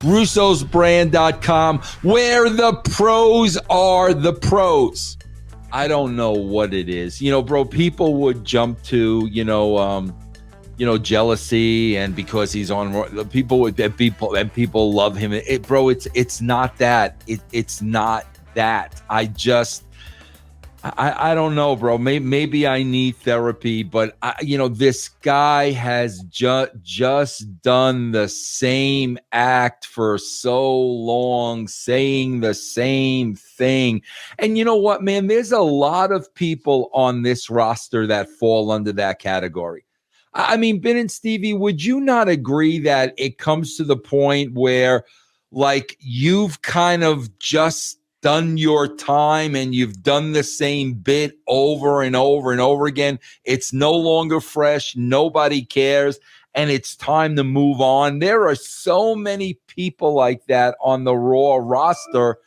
russosbrand.com, where the pros are the pros. I don't know what it is. Bro, people would jump to, jealousy, and because he's on, people love him. It's not that. It's not that. I don't know, bro. Maybe I need therapy, but this guy has just done the same act for so long, saying the same thing. And you know what, man? There's a lot of people on this roster that fall under that category. I mean, Ben and Stevie, would you not agree that it comes to the point where, like, you've kind of just done your time and you've done the same bit over and over and over again? It's no longer fresh. Nobody cares. And it's time to move on. There are so many people like that on the Raw roster,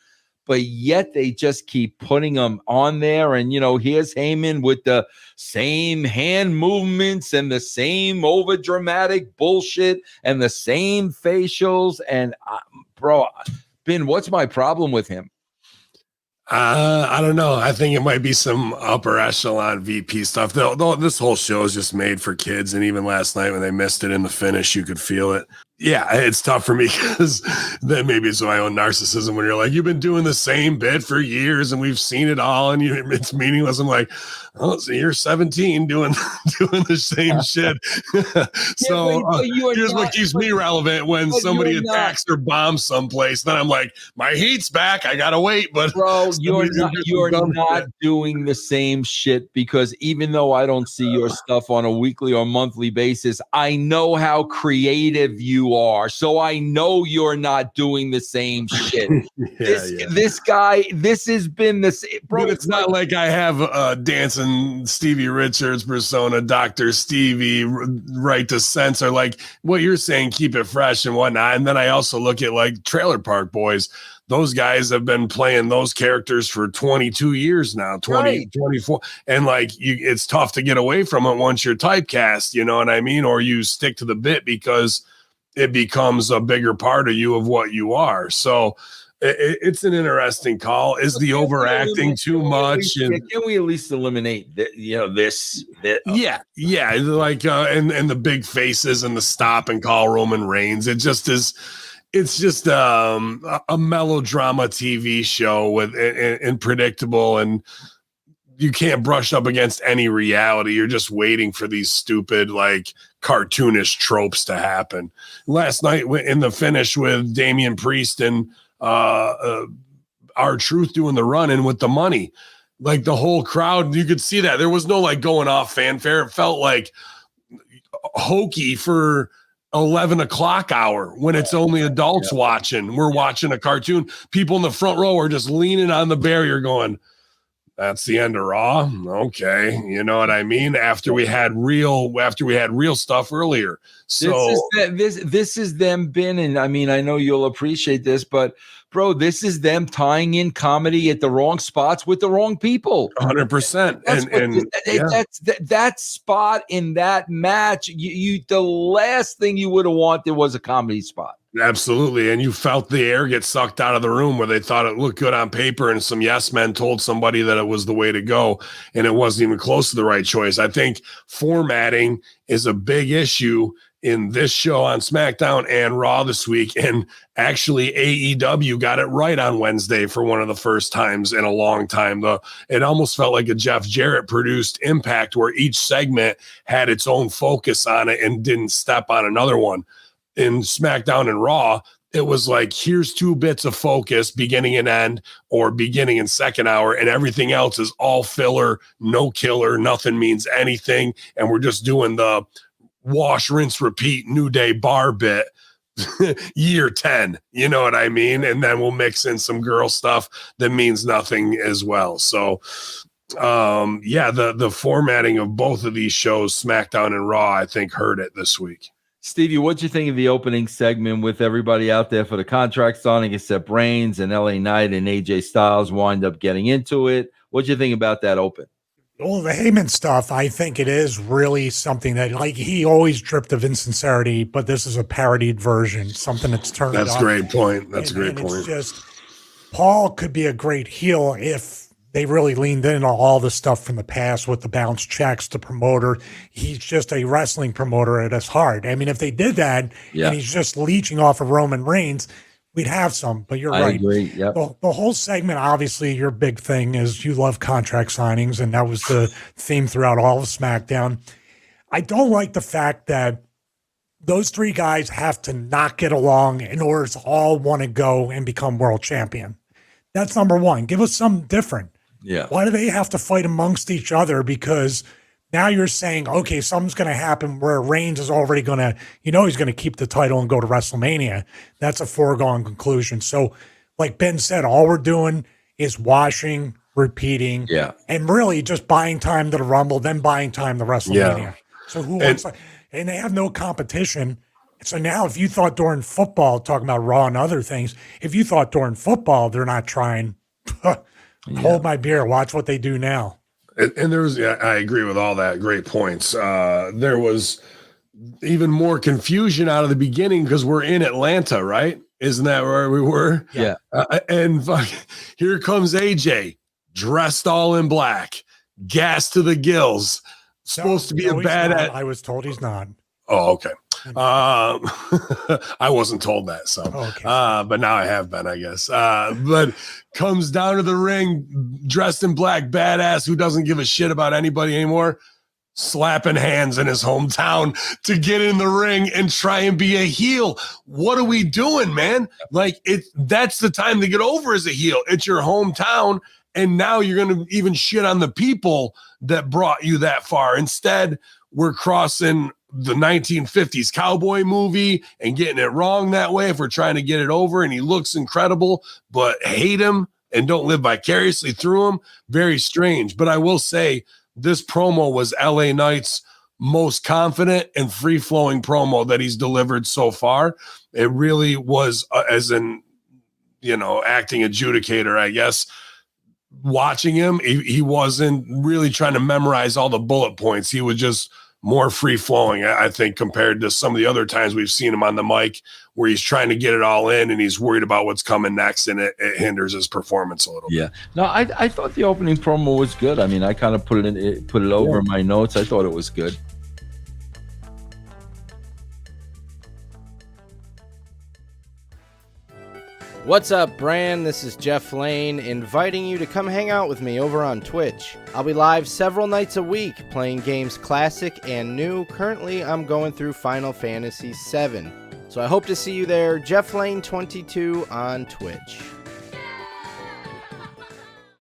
but yet they just keep putting them on there. And, here's Hamin with the same hand movements and the same over dramatic bullshit and the same facials. And bro, Ben, what's my problem with him? I don't know. I think it might be some upper echelon VP stuff. This whole show is just made for kids. And even last night when they missed it in the finish, you could feel it. Yeah, it's tough for me because then maybe it's my own narcissism when you're like, you've been doing the same bit for years and we've seen it all and it's meaningless. I'm like, oh, so you're 17 doing the same shit. So here's what keeps me relevant when somebody attacks or bombs someplace. Then I'm like, my heat's back. I gotta wait. But bro, you're not doing the same shit, because even though I don't see your stuff on a weekly or monthly basis, I know how creative you are. So I know you're not doing the same shit. This guy, this has been the same, bro. But it's not like I have dancing Stevie Richards persona, Dr. Stevie, right to censor, like what you're saying, keep it fresh and whatnot. And then I also look at like Trailer Park Boys. Those guys have been playing those characters for 22 years now, 24. And like it's tough to get away from it once you're typecast, you know what I mean? Or you stick to the bit because it becomes a bigger part of you, of what you are. So it's an interesting call. Is the overacting too much? Can we at least eliminate this? Yeah. Like, and the big faces and the stop and call Roman Reigns. It just is. It's just a melodrama TV show with and predictable, and you can't brush up against any reality. You're just waiting for these stupid, like, cartoonish tropes to happen. Last night in the finish with Damian Priest and R-Truth doing the run-in with the money, like the whole crowd, you could see that there was no like going off fanfare. It felt like hokey for 11 o'clock hour when it's only adults watching. We're watching a cartoon. People in the front row are just leaning on the barrier going, that's the end of Raw. Okay. You know what I mean? After we had real stuff earlier. So this is them been, and I mean, I know you'll appreciate this, but bro, this is them tying in comedy at the wrong spots with the wrong people. 100%. That spot in that match, the last thing you would have wanted was a comedy spot. Absolutely. And you felt the air get sucked out of the room where they thought it looked good on paper and some yes men told somebody that it was the way to go, and it wasn't even close to the right choice. I think formatting is a big issue in this show on SmackDown and Raw this week. And actually AEW got it right on Wednesday for one of the first times in a long time. It almost felt like a Jeff Jarrett produced Impact where each segment had its own focus on it and didn't step on another one. In SmackDown and Raw, it was like, here's two bits of focus, beginning and end, or beginning and second hour, and everything else is all filler, no killer, nothing means anything. And we're just doing the wash, rinse, repeat, New Day bar bit year 10, you know what I mean? And then we'll mix in some girl stuff that means nothing as well. So the formatting of both of these shows, SmackDown and Raw, I think hurt it this week. Stevie, what'd you think of the opening segment with everybody out there for the contract signing except Reigns and LA Knight and AJ Styles wind up getting into it? What'd you think about that open? Well, the Heyman stuff, I think it is really something that, like, he always dripped of insincerity, but this is a parodied version, something that's turned That's a up. great point. That's a great And point. it's just, Paul could be a great heel if they really leaned into all the stuff from the past with the bounce checks, the promoter. He's just a wrestling promoter at his heart. I mean, if they did that and he's just leeching off of Roman Reigns, we'd have some, but you're I right. agree. Yep. The whole segment, obviously, your big thing is you love contract signings, and that was the theme throughout all of SmackDown. I don't like the fact that those three guys have to not get along in order to all want to go and become world champion. That's number one. Give us something different. Yeah. Why do they have to fight amongst each other? Because now you're saying, okay, something's going to happen where Reigns is already going to, he's going to keep the title and go to WrestleMania. That's a foregone conclusion. So, like Ben said, all we're doing is washing, repeating, and really just buying time to the Rumble, then buying time to WrestleMania. Yeah. So who wants to, and they have no competition. So now if you thought during football, talking about Raw and other things, if you thought during football they're not trying, hold my beer, watch what they do now. And there was, I agree with all that. Great points. There was even more confusion out of the beginning because we're in Atlanta, right? Isn't that where we were? Yeah. And here comes AJ, dressed all in black, gas to the gills, supposed to be a badass. I was told he's not. Oh, okay. I wasn't told that, so but now I have been, I guess. But comes down to the ring dressed in black, badass, who doesn't give a shit about anybody anymore, slapping hands in his hometown to get in the ring and try and be a heel. What are we doing, man? Like, that's the time to get over as a heel. It's your hometown, and now you're going to even shit on the people that brought you that far. Instead, we're crossing the 1950s cowboy movie and getting it wrong that way if we're trying to get it over. And he looks incredible, but hate him and don't live vicariously through him. Very strange. But I will say this promo was LA Knight's most confident and free-flowing promo that he's delivered so far. It really was, as an, acting adjudicator, I guess. Watching him, he wasn't really trying to memorize all the bullet points. He was just more free-flowing, I think, compared to some of the other times we've seen him on the mic where he's trying to get it all in and he's worried about what's coming next, and it hinders his performance a little bit. No, I thought the opening promo was good. I mean, I kind of put it over in my notes. I thought it was good. What's up, Brand? This is Jeff Lane, inviting you to come hang out with me over on Twitch. I'll be live several nights a week, playing games classic and new. Currently, I'm going through Final Fantasy VII. So I hope to see you there, Jeff Lane 22 on Twitch.